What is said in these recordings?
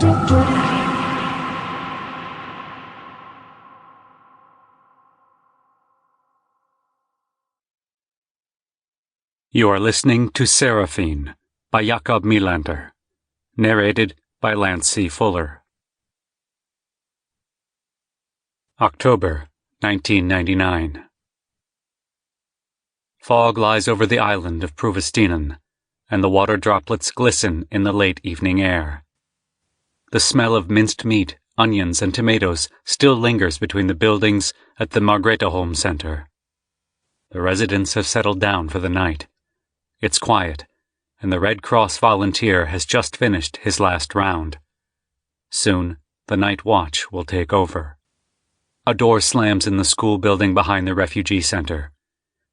You are listening to Serafine by Jakob Melander, narrated by Lance C. Fuller. October 1999. Fog lies over the island of Pruvestinen, and the water droplets glisten in the late evening air. The smell of minced meat, onions, and tomatoes still lingers between the buildings at the Margrethe Center. The residents have settled down for the night. It's quiet, and the Red Cross volunteer has just finished his last round. Soon, the night watch will take over. A door slams in the school building behind the refugee center.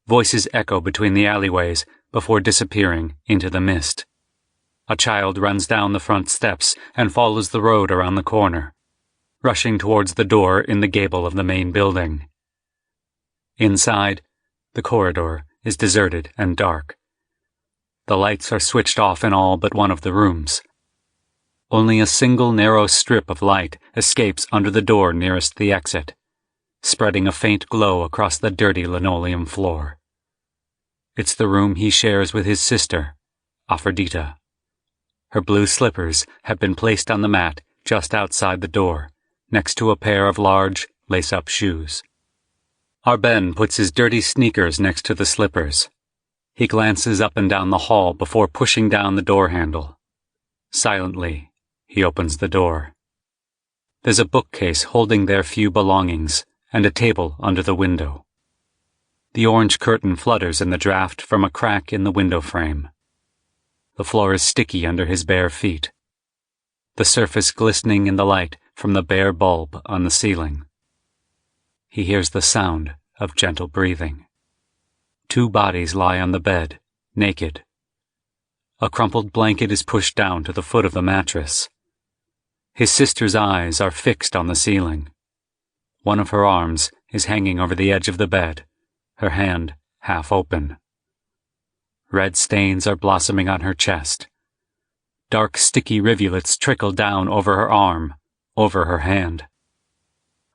Voices echo between the alleyways before disappearing into the mist. A child runs down the front steps and follows the road around the corner, rushing towards the door in the gable of the main building. Inside, the corridor is deserted and dark. The lights are switched off in all but one of the rooms. Only a single narrow strip of light escapes under the door nearest the exit, spreading a faint glow across the dirty linoleum floor. It's the room he shares with his sister, Aphrodita. Her blue slippers have been placed on the mat just outside the door, next to a pair of large, lace-up shoes. Arben puts his dirty sneakers next to the slippers. He glances up and down the hall before pushing down the door handle. Silently, he opens the door. There's a bookcase holding their few belongings and a table under the window. The orange curtain flutters in the draft from a crack in the window frame. The floor is sticky under his bare feet, the surface glistening in the light from the bare bulb on the ceiling. He hears the sound of gentle breathing. 2 bodies lie on the bed, naked. A crumpled blanket is pushed down to the foot of the mattress. His sister's eyes are fixed on the ceiling. One of her arms is hanging over the edge of the bed, her hand half open. Red stains are blossoming on her chest. Dark, sticky rivulets trickle down over her arm, over her hand.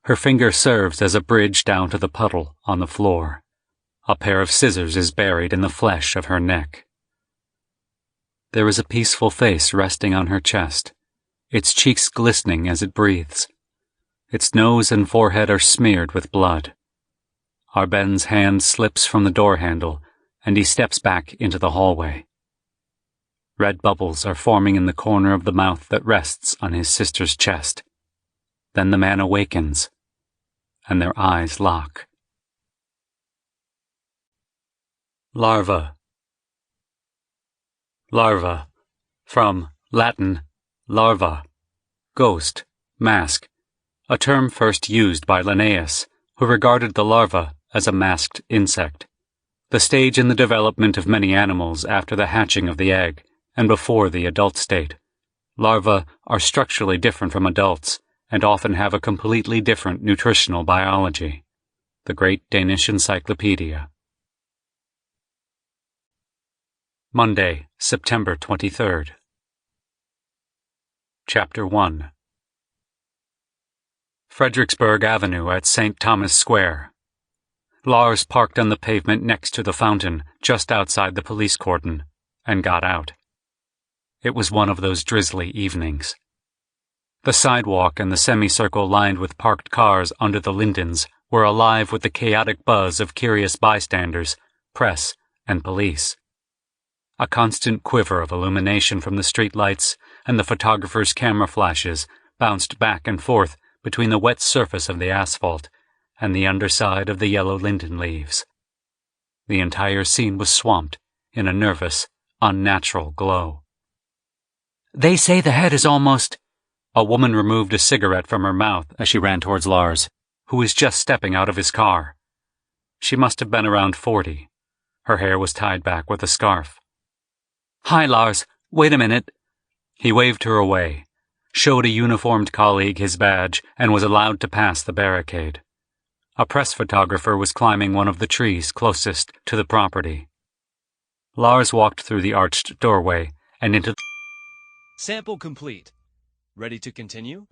Her finger serves as a bridge down to the puddle on the floor. A pair of scissors is buried in the flesh of her neck. There is a peaceful face resting on her chest, its cheeks glistening as it breathes. Its nose and forehead are smeared with blood. Arben's hand slips from the door handle, and he steps back into the hallway. Red bubbles are forming in the corner of the mouth that rests on his sister's chest. Then the man awakens, and their eyes lock. Larva. Larva, from Latin larva, ghost, mask, a term first used by Linnaeus, who regarded the larva as a masked insect, the stage in the development of many animals after the hatching of the egg and before the adult state. Larvae are structurally different from adults and often have a completely different nutritional biology. The Great Danish Encyclopedia. Monday, September 23rd. Chapter 1. Fredericksburg Avenue at St. Thomas Square. Lars parked on the pavement next to the fountain, just outside the police cordon, and got out. It was one of those drizzly evenings. The sidewalk and the semicircle lined with parked cars under the lindens were alive with the chaotic buzz of curious bystanders, press, and police. A constant quiver of illumination from the streetlights and the photographer's camera flashes bounced back and forth between the wet surface of the asphalt and the underside of the yellow linden leaves. The entire scene was swamped in a nervous, unnatural glow. "They say the head is almost—" A woman removed a cigarette from her mouth as she ran towards Lars, who was just stepping out of his car. She must have been around 40. Her hair was tied back with a scarf. "Hi, Lars. Wait a minute." He waved her away, showed a uniformed colleague his badge, and was allowed to pass the barricade. A press photographer was climbing one of the trees closest to the property. Lars walked through the arched doorway and into... Sample complete. Ready to continue?